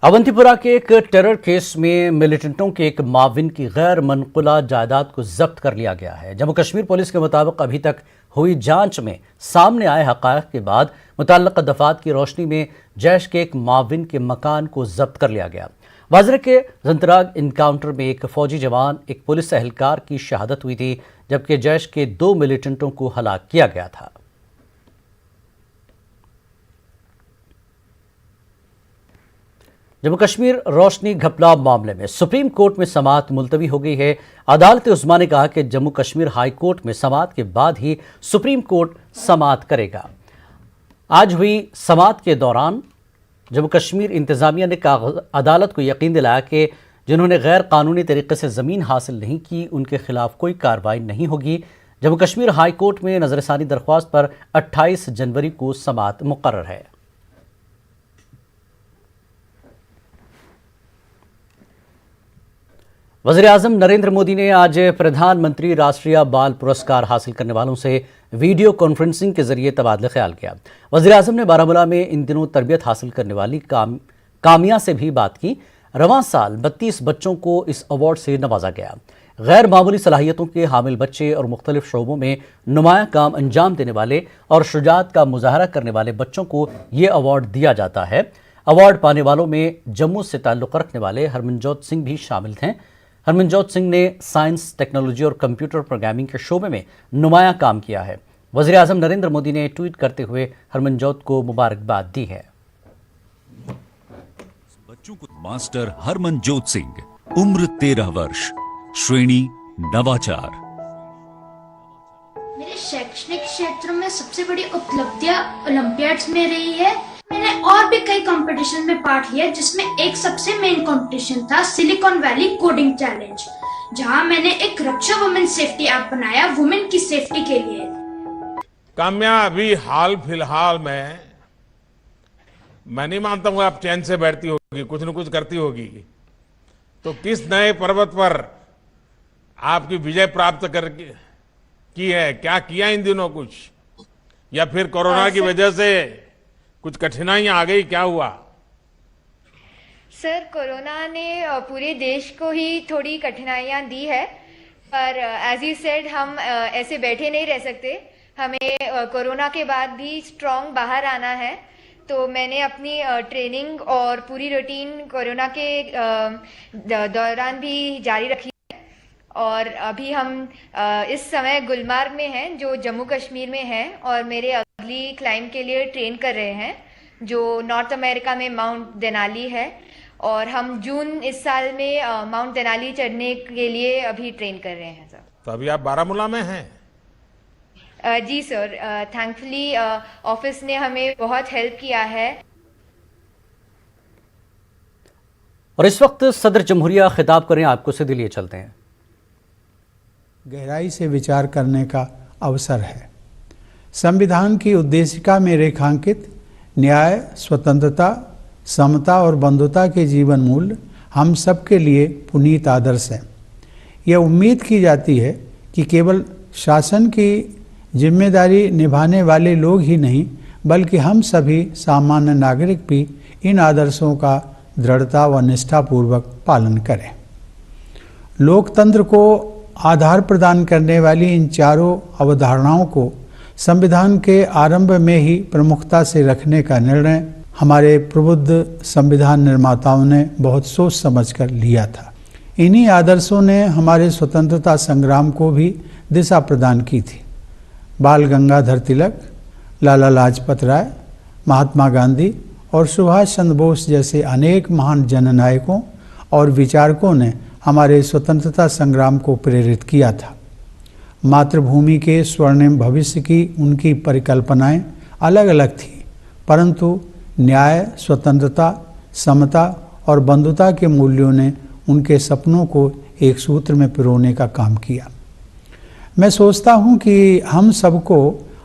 अवंतीपुरा के एक terror case में मिलिटेंटों के एक माविन की गैर मनकुला जायदाद को जब्त कर लिया गया है। जम्मू कश्मीर पुलिस के मुताबिक अभी तक हुई जांच में सामने आए हक़ाइक़ के बाद मुतल्लक़ा दफ़ात की रोशनी में जैश के एक माविन के मकान को जब्त कर लिया गया। वाजरे के जंतराग इनकाउंटर में एक फौजी जवान, एक पुलिस एहलकार की शहादत हुई थी, जबकि जैश के 2 मिलिटेंटों को हलाक किया गया था। जम्मू कश्मीर रोशनी घपला मामले में सुप्रीम कोर्ट में समाअत मुलतवी हो गई है। अदालत उज़्मा ने कहा कि जम्मू कश्मीर हाई कोर्ट में समाअत के बाद ही सुप्रीम कोर्ट समाअत करेगा। आज हुई समाअत के दौरान जम्मू कश्मीर इंतजामिया ने अदालत को यकीन दिलाया कि जिन्होंने गैर कानूनी तरीके से ज़मीन हासिल नहीं की, उनके खिलाफ कोई कार्रवाई नहीं होगी। जम्मू कश्मीर हाई कोर्ट में नज़रसानी दरख्वास्त पर 28 जनवरी को समाअत मुकर्रर है। वज़ीर-ए-आज़म नरेंद्र मोदी ने आज प्रधानमंत्री राष्ट्रीय बाल पुरस्कार हासिल करने वालों से वीडियो कॉन्फ्रेंसिंग के जरिए तबादला ख्याल किया। वज़ीर-ए-आज़म ने बारामूला में इन दिनों तरबियत हासिल करने वाली कामिया से भी बात की। रवां साल 32 बच्चों को इस अवार्ड से नवाजा गया। गैर मामूली सलाहियतों के हामिल बच्चे और मुख्तलिफ शोबों में नुमाया काम अंजाम देने वाले और शुजाअत का मुजाहरा करने वाले बच्चों को ये अवार्ड दिया जाता है। अवार्ड पाने वालों में जम्मू से ताल्लुक़ रखने वाले हरमनजोत सिंह भी शामिल हैं। हरमनजोत सिंह ने साइंस, टेक्नोलॉजी और कंप्यूटर प्रोग्रामिंग के शोबे में नुमाया काम किया है। वज़ीर-ए-आज़म नरेंद्र मोदी ने ट्वीट करते हुए हरमनजोत को मुबारकबाद दी है। बच्चों को मास्टर हरमनजोत सिंह, उम्र 13 वर्ष, श्रेणी नवाचार। मेरे शैक्षणिक क्षेत्र में सबसे बड़ी उपलब्धियां ओलंपियाड्स में रही है। मैंने और भी कई कंपटीशन में पार्ट लिया, जिसमें एक सबसे मेन कंपटीशन था सिलिकॉन वैली कोडिंग चैलेंज, जहां मैंने एक रक्षा वुमेन सेफ्टी ऐप बनाया वुमेन की सेफ्टी के लिए। काम्या, अभी हाल फिलहाल में मैं नहीं मानता हूँ आप चैन से बैठती होगी, कुछ न कुछ करती होगी। तो किस नए पर्वत पर आपकी विजय प्राप्त कर की है? क्या किया इन दिनों कुछ, या फिर कोरोना की वजह से कुछ कठिनाइयां आ गई? क्या हुआ? सर, कोरोना ने पूरे देश को ही थोड़ी कठिनाइयां दी है, पर एज यू सेड हम ऐसे बैठे नहीं रह सकते। हमें कोरोना के बाद भी स्ट्रांग बाहर आना है। तो मैंने अपनी ट्रेनिंग और पूरी रूटीन कोरोना के दौरान भी जारी रखी है। और अभी हम इस समय गुलमर्ग में हैं, जो जम्मू कश्मीर में है, और मेरे अगली क्लाइंब के लिए ट्रेन कर रहे हैं, जो नॉर्थ अमेरिका में माउंट देनाली है। और हम जून इस साल में माउंट देनाली चढ़ने के लिए अभी ट्रेन कर रहे हैं। सर, तो अभी आप बारामूला में हैं? जी सर, थैंकफुली ऑफिस ने हमें बहुत हेल्प किया है। और इस वक्त सदर जमहूरिया खिताब करें, आपको सीधे लिए चलते हैं। गहराई से विचार करने का अवसर है। संविधान की उद्देशिका में रेखांकित न्याय, स्वतंत्रता, समता और बंधुता के जीवन मूल्य हम सबके लिए पुनीत आदर्श हैं। यह उम्मीद की जाती है कि केवल शासन की जिम्मेदारी निभाने वाले लोग ही नहीं, बल्कि हम सभी सामान्य नागरिक भी इन आदर्शों का दृढ़ता व निष्ठापूर्वक पालन करें। लोकतंत्र को आधार प्रदान करने वाली इन चारों अवधारणाओं को संविधान के आरंभ में ही प्रमुखता से रखने का निर्णय हमारे प्रबुद्ध संविधान निर्माताओं ने बहुत सोच समझकर लिया था। इन्हीं आदर्शों ने हमारे स्वतंत्रता संग्राम को भी दिशा प्रदान की थी। बाल गंगाधर तिलक, लाला लाजपत राय, महात्मा गांधी और सुभाष चंद्र बोस जैसे अनेक महान जननायकों और विचारकों ने हमारे स्वतंत्रता संग्राम को प्रेरित किया था। मातृभूमि के स्वर्णिम भविष्य की उनकी परिकल्पनाएं अलग अलग थीं, परंतु न्याय, स्वतंत्रता, समता और बंधुता के मूल्यों ने उनके सपनों को एक सूत्र में पिरोने का काम किया। मैं सोचता हूं कि हम सबको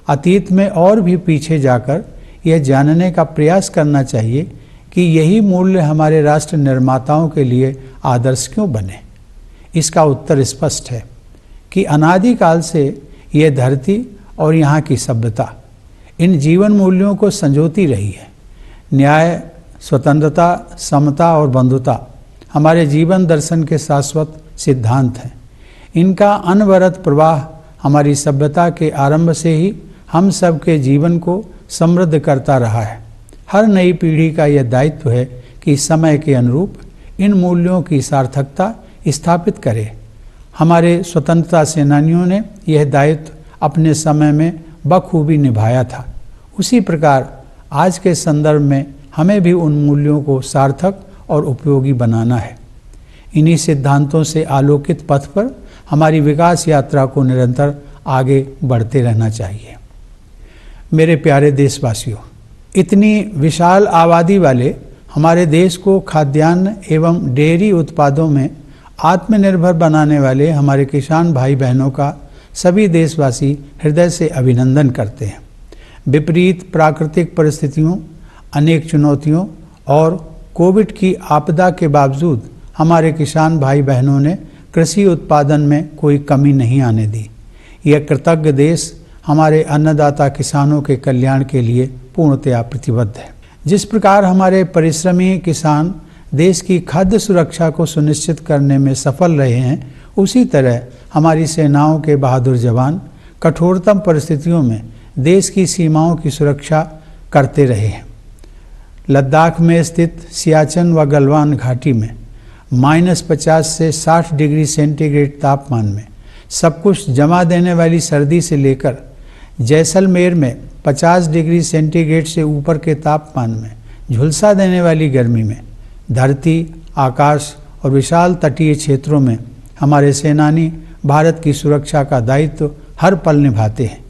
अतीत में और भी पीछे जाकर यह जानने का प्रयास करना चाहिए कि यही मूल्य हमारे राष्ट्र निर्माताओं के लिए आदर्श क्यों बने। इसका उत्तर स्पष्ट है कि अनादिकाल से यह धरती और यहाँ की सभ्यता इन जीवन मूल्यों को संजोती रही है। न्याय, स्वतंत्रता, समता और बंधुता हमारे जीवन दर्शन के शाश्वत सिद्धांत हैं। इनका अनवरत प्रवाह हमारी सभ्यता के आरंभ से ही हम सब के जीवन को समृद्ध करता रहा है। हर नई पीढ़ी का यह दायित्व है कि समय के अनुरूप इन मूल्यों की सार्थकता स्थापित करे। हमारे स्वतंत्रता सेनानियों ने यह दायित्व अपने समय में बखूबी निभाया था। उसी प्रकार आज के संदर्भ में हमें भी उन मूल्यों को सार्थक और उपयोगी बनाना है। इन्हीं सिद्धांतों से आलोकित पथ पर हमारी विकास यात्रा को निरंतर आगे बढ़ते रहना चाहिए। मेरे प्यारे देशवासियों, इतनी विशाल आबादी वाले हमारे देश को खाद्यान्न एवं डेयरी उत्पादों में आत्मनिर्भर बनाने वाले हमारे किसान भाई बहनों का सभी देशवासी हृदय से अभिनंदन करते हैं। विपरीत प्राकृतिक परिस्थितियों, अनेक चुनौतियों और कोविड की आपदा के बावजूद हमारे किसान भाई बहनों ने कृषि उत्पादन में कोई कमी नहीं आने दी। यह कृतज्ञ देश हमारे अन्नदाता किसानों के कल्याण के लिए पूर्णतया प्रतिबद्ध है। जिस प्रकार हमारे परिश्रमी किसान देश की खाद्य सुरक्षा को सुनिश्चित करने में सफल रहे हैं, उसी तरह हमारी सेनाओं के बहादुर जवान कठोरतम परिस्थितियों में देश की सीमाओं की सुरक्षा करते रहे हैं। लद्दाख में स्थित सियाचिन व गलवान घाटी में -50 से 60 डिग्री सेंटीग्रेड तापमान में सब कुछ जमा देने वाली सर्दी से लेकर जैसलमेर में 50 डिग्री सेंटीग्रेड से ऊपर के तापमान में झुलसा देने वाली गर्मी में धरती, आकाश और विशाल तटीय क्षेत्रों में हमारे सेनानी भारत की सुरक्षा का दायित्व हर पल निभाते हैं।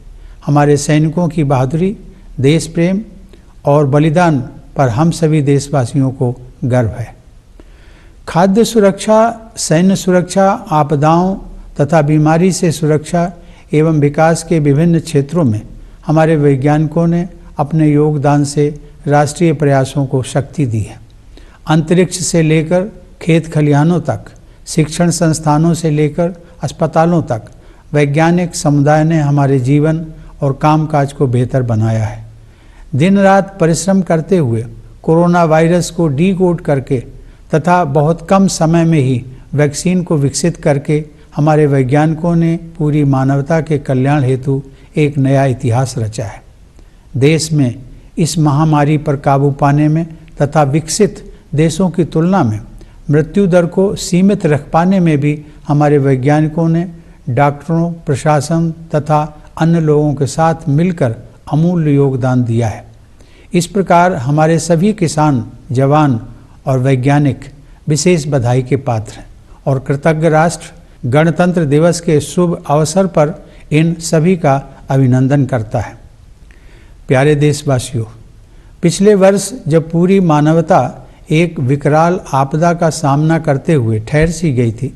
हमारे सैनिकों की बहादुरी, देश प्रेम और बलिदान पर हम सभी देशवासियों को गर्व है। खाद्य सुरक्षा, सैन्य सुरक्षा, आपदाओं तथा बीमारी से सुरक्षा एवं विकास के विभिन्न क्षेत्रों में हमारे वैज्ञानिकों ने अपने योगदान से राष्ट्रीय प्रयासों को शक्ति दी है। अंतरिक्ष से लेकर खेत खलिहानों तक, शिक्षण संस्थानों से लेकर अस्पतालों तक वैज्ञानिक समुदाय ने हमारे जीवन और कामकाज को बेहतर बनाया है। दिन रात परिश्रम करते हुए कोरोना वायरस को डीकोड करके तथा बहुत कम समय में ही वैक्सीन को विकसित करके हमारे वैज्ञानिकों ने पूरी मानवता के कल्याण हेतु एक नया इतिहास रचा है। देश में इस महामारी पर काबू पाने में तथा विकसित देशों की तुलना में मृत्यु दर को सीमित रख पाने में भी हमारे वैज्ञानिकों ने डॉक्टरों, प्रशासन तथा अन्य लोगों के साथ मिलकर अमूल्य योगदान दिया है। इस प्रकार हमारे सभी किसान, जवान और वैज्ञानिक विशेष बधाई के पात्र हैं और कृतज्ञ राष्ट्र गणतंत्र दिवस के शुभ अवसर पर इन सभी का अभिनंदन करता है। प्यारे देशवासियों, पिछले वर्ष जब पूरी मानवता एक विकराल आपदा का सामना करते हुए ठहर सी गई थी,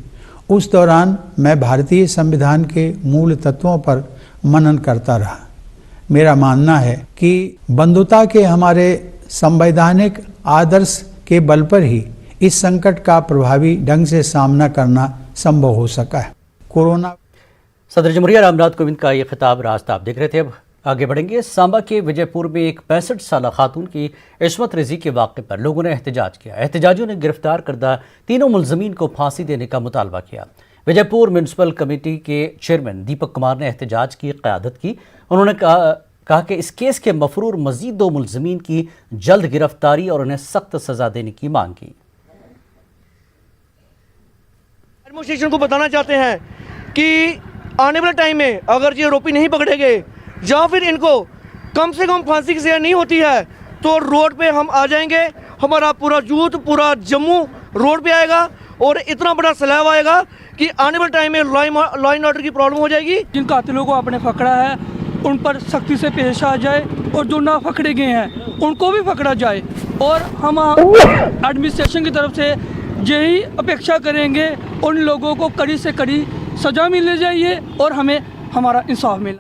उस दौरान मैं भारतीय संविधान के मूल तत्वों पर मनन करता रहा। मेरा मानना है कि बंधुता के हमारे संवैधानिक आदर्श के बल पर ही इस संकट का प्रभावी ढंग से सामना करना संभव हो सका है। कोरोना सदर जमहूरिया रामनाथ कोविंद का ये खिताब रास्ता आप देख रहे थे। अब आगे बढ़ेंगे। सांबा के विजयपुर में एक 65 साल खातून की इस्मत रेजी के वाक़े पर लोगों ने एहतजाज किया। एहतजाजियों ने गिरफ्तार करदा तीनों मुलजमीन को फांसी देने का मुतालबा किया। विजयपुर म्यूनसिपल कमेटी के चेयरमैन दीपक कुमार ने एहतजाज की क़यादत की। उन्होंने कहा कि इस केस के मफरूर मजीद 2 मुलजमीन की जल्द गिरफ्तारी और उन्हें सख्त सजा देने की मांग की। एडमिनिस्ट्रेशन को बताना चाहते हैं कि आने वाले टाइम में अगर ये आरोपी नहीं पकड़े गए या फिर इनको कम से कम फांसी की सजा नहीं होती है तो रोड पे हम आ जाएंगे। हमारा पूरा यूथ, पूरा जम्मू रोड पे आएगा और इतना बड़ा सैलाब आएगा कि आने वाले टाइम में लॉ एंड ऑर्डर की प्रॉब्लम हो जाएगी। जिन कातिलों को आपने पकड़ा है उन पर सख्ती से पेश आ जाए और जो ना पकड़े गए हैं उनको भी पकड़ा जाए। और हम एडमिनिस्ट्रेशन की तरफ से यही अपेक्षा करेंगे उन लोगों को कड़ी से कड़ी सजा मिलनी चाहिए और हमें हमारा इंसाफ मिले।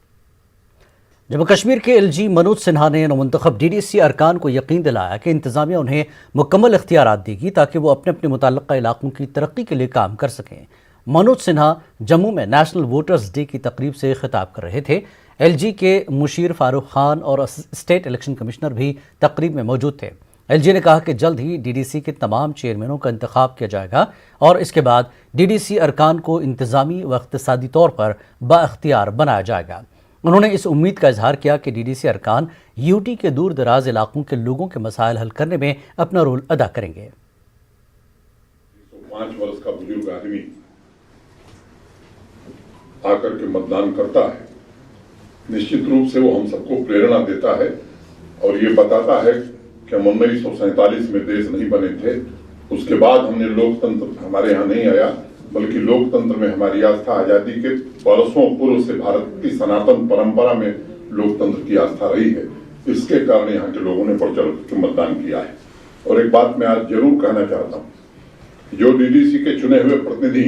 जम्मू कश्मीर के एलजी मनोज सिन्हा ने नवमुंतखब डीडीसी अरकान को यकीन दिलाया कि इंतजामिया उन्हें मुकम्मल इख्तियारात देगी ताकि वो अपने अपने मुतल्लिक़ा इलाकों की तरक्की के लिए काम कर सकें। मनोज सिन्हा जम्मू में नेशनल वोटर्स डे की तकरीब से खिताब कर रहे थे। एलजी के मुशीर फारूक खान और स्टेट इलेक्शन कमिश्नर भी तकरीब में मौजूद थे। एलजी ने कहा कि जल्द ही डीडीसी के तमाम चेयरमैनों का इंतखाब किया जाएगा और इसके बाद डीडीसी अरकान को इंतजामी व इक़्तिसादी तौर पर बाइख्तियार बनाया जाएगा। उन्होंने इस उम्मीद का इजहार किया कि डीडीसी अरकान यूटी के दूर दराज इलाकों के लोगों के मसाइल हल करने में अपना रोल अदा करेंगे। 5 वर्ष का बुजुर्ग आदमी आकर के मतदान करता है, निश्चित रूप से वो हम सबको प्रेरणा देता है और ये बताता है कि हम 1947 में देश नहीं बने थे, उसके बाद हमने लोकतंत्र हमारे यहाँ नहीं आया, बल्कि लोकतंत्र में हमारी आस्था आजादी के बरसों पूर्व से भारत की सनातन परंपरा में लोकतंत्र की आस्था रही है। इसके कारण यहाँ के लोगों ने बढ़ चढ़ के मतदान किया है। और एक बात मैं आज जरूर कहना चाहता हूँ, जो डीडीसी के चुने हुए प्रतिनिधि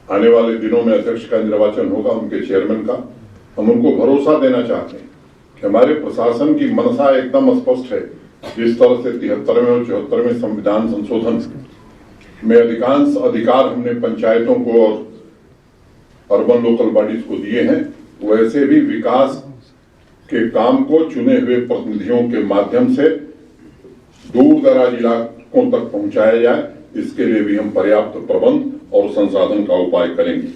आने वाले दिनों में अध्यक्ष का निर्वाचन होगा, उनके चेयरमैन का, हम उनको भरोसा देना चाहते हैं कि हमारे प्रशासन की मनसा एकदम स्पष्ट है। जिस तरह से 73वें और 74वें संविधान संशोधन में अधिकांश अधिकार हमने पंचायतों को और अर्बन लोकल बॉडीज को दिए हैं, वैसे भी विकास के काम को चुने हुए प्रतिनिधियों के माध्यम से दूर दराज इलाकों तक पहुंचाया जाए, इसके लिए भी हम पर्याप्त प्रबंध और संसाधन का उपाय करेंगे।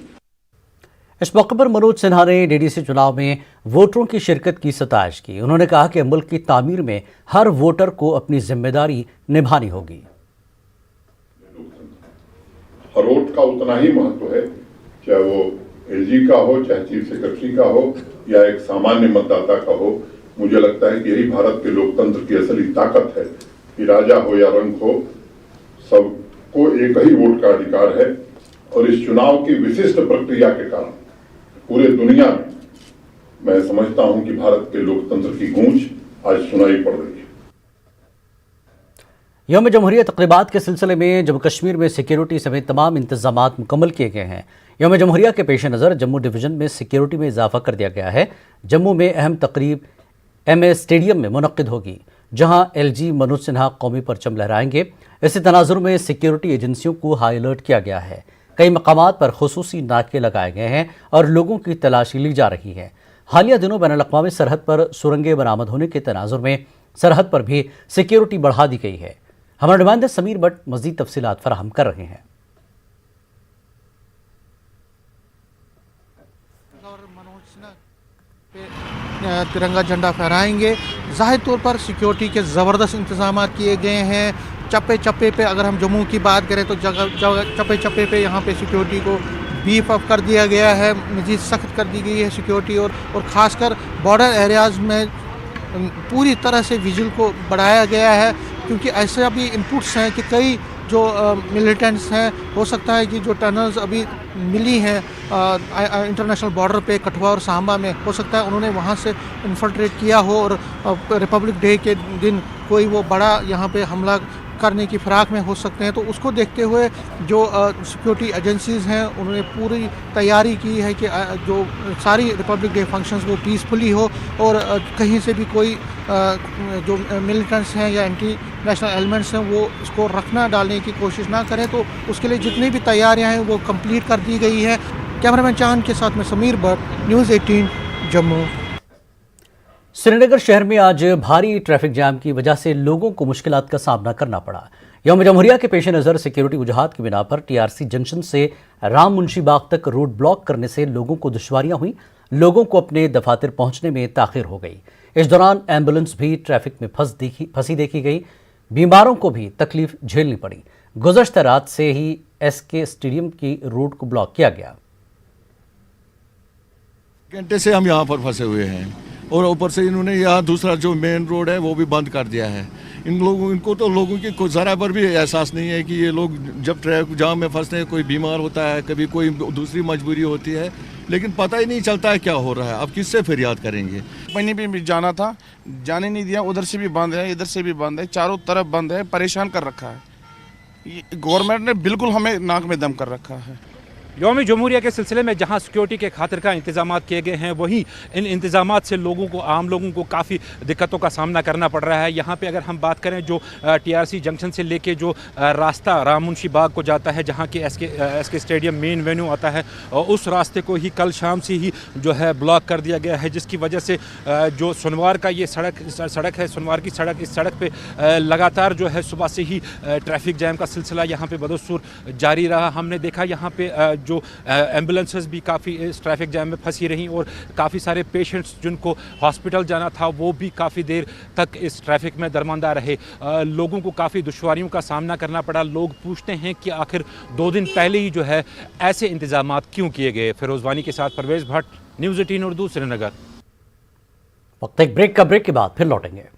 इस मौके पर मनोज सिन्हा ने डीडीसी चुनाव में वोटरों की शिरकत की सताइश की। उन्होंने कहा कि मुल्क की तामीर में हर वोटर को अपनी जिम्मेदारी निभानी होगी। हर वोट का उतना ही महत्व है, चाहे वो एलजी का हो, चाहे चीफ सेक्रेटरी का हो या एक सामान्य मतदाता का हो। मुझे लगता है कि यही भारत के लोकतंत्र की असली ताकत है कि राजा हो या रंक हो, सबको एक ही वोट का अधिकार है। और इस चुनाव की विशिष्ट प्रक्रिया के कारण पूरे दुनिया में मैं समझता हूं कि भारत के लोकतंत्र की गूंज आज सुनाई पड़ रही है। यौम जमहूरिया तक़रीबात के सिलसिले में जम्मू कश्मीर में सिक्योरिटी समेत तमाम इंतजामात मुकम्मल किए गए हैं। यौम जमहूरिया के पेश नज़र जम्मू डिवीज़न में सिक्योरिटी में इजाफा कर दिया गया है। जम्मू में अहम तकरीब एमए स्टेडियम में मुनक्किद होगी, जहां एलजी मनोज सिन्हा कौमी परचम लहराएंगे। इसी तनाजुर में सिक्योरिटी एजेंसियों को हाई अलर्ट किया गया है। कई मकामात पर खुसूसी नाके लगाए गए हैं और लोगों की तलाशी ली जा रही है। हालिया दिनों बैनुल अक़वामी सरहद पर सुरंगें बरामद होने के तनाजुर में सरहद पर भी सिक्योरिटी बढ़ा दी गई है। हमारे नुमाइंदे समीर बट मज़ीद तफसीलात फराहम कर रहे हैं। तिरंगा झंडा फहराएंगे। ज़ाहिर तौर पर सिक्योरिटी के ज़बरदस्त इंतजाम किए गए हैं। चप्पे चप्पे पे अगर हम जम्मू की बात करें तो चप्पे चप्पे पे यहाँ पे सिक्योरिटी को बीफ अप कर दिया गया है, मज़ीद सख्त कर दी गई है सिक्योरिटी। और ख़ासकर बॉर्डर एरियाज़ में पूरी तरह से विजिल को बढ़ाया गया है, क्योंकि ऐसे भी इनपुट्स हैं कि कई जो मिलिटेंट्स हैं, हो सकता है कि जो टनल्स अभी मिली हैं इंटरनेशनल बॉर्डर पे कठुआ और सांबा में, हो सकता है उन्होंने वहाँ से इन्फिल्ट्रेट किया हो और रिपब्लिक डे के दिन कोई वो बड़ा यहाँ पे हमला करने की फिराक में हो सकते हैं। तो उसको देखते हुए जो सिक्योरिटी एजेंसीज़ हैं उन्होंने पूरी तैयारी की है कि जो सारी रिपब्लिक डे फंक्शंस वो पीसफुली हो और कहीं से भी कोई जो मिलिटेंट्स हैं या एंटी नेशनल एलिमेंट्स हैं वो इसको रखना डालने की कोशिश ना करें। तो उसके लिए जितनी भी तैयारियां हैं वो कंप्लीट कर दी गई है। कैमरामैन चांद के साथ में समीर भट्ट, न्यूज़ 18 जम्मू। श्रीनगर शहर में आज भारी ट्रैफिक जाम की वजह से लोगों को मुश्किलात का सामना करना पड़ा। यौम जमहूरिया के पेश नज़र सिक्योरिटी वजूहात की बिना पर टीआरसी जंक्शन से राम मुंशी बाग तक रोड ब्लॉक करने से लोगों को दुश्वारियां हुई। लोगों को अपने दफातर पहुंचने में ताखिर हो गई। इस दौरान एम्बुलेंस भी ट्रैफिक में फंसी देखी गई। बीमारों को भी तकलीफ झेलनी पड़ी। गुज़श्ता रात से ही एसके स्टेडियम की रोड को ब्लॉक किया गया। घंटे से हम यहाँ पर फंसे हुए हैं और ऊपर से इन्होंने यहाँ दूसरा जो मेन रोड है वो भी बंद कर दिया है। इनको तो लोगों की ज़रा पर भी एहसास नहीं है कि ये लोग जब ट्रैफिक जाम में फंसते हैं, कोई बीमार होता है, कभी कोई दूसरी मजबूरी होती है, लेकिन पता ही नहीं चलता है क्या हो रहा है। अब किससे फरियाद करेंगे? मैंने भी जाना था, जाने नहीं दिया। उधर से भी बंद है, इधर से भी बंद है, चारों तरफ बंद है, परेशान कर रखा है। गवर्नमेंट ने बिल्कुल हमें नाक में दम कर रखा है। यौम जमहूरिया के सिलसिले में जहां सिक्योरिटी के खातिर का इंतजाम किए गए हैं, वहीं इन इंतजाम से लोगों को, आम लोगों को काफ़ी दिक्कतों का सामना करना पड़ रहा है। यहाँ पे अगर हम बात करें जो TRC जंक्शन से लेके जो रास्ता राम मुंशी बाग को जाता है, जहाँ के SK स्टेडियम मेन वेन्यू आता है, उस रास्ते को ही कल शाम से ही जो है ब्लॉक कर दिया गया है, जिसकी वजह से जो सोनवार का ये सड़क है, सोनवार की सड़क, इस सड़क पे लगातार जो है सुबह से ही ट्रैफिक जैम का सिलसिला यहाँ पे बदस्तूर जारी रहा। हमने देखा यहाँ पे जो एम्बुलेंसेस भी काफ़ी इस ट्रैफिक जैम में फंसी रहीं और काफ़ी सारे पेशेंट्स जिनको हॉस्पिटल जाना था वो भी काफ़ी देर तक इस ट्रैफिक में दरमंदा रहे। लोगों को काफ़ी दुश्वारियों का सामना करना पड़ा। लोग पूछते हैं कि आखिर 2 दिन पहले ही जो है ऐसे इंतजाम क्यों किए गए। फिरोज वानी के साथ परवेज भट्ट, न्यूज़ 18 उर्दू, श्रीनगर। वक्त एक ब्रेक के बाद फिर लौटेंगे।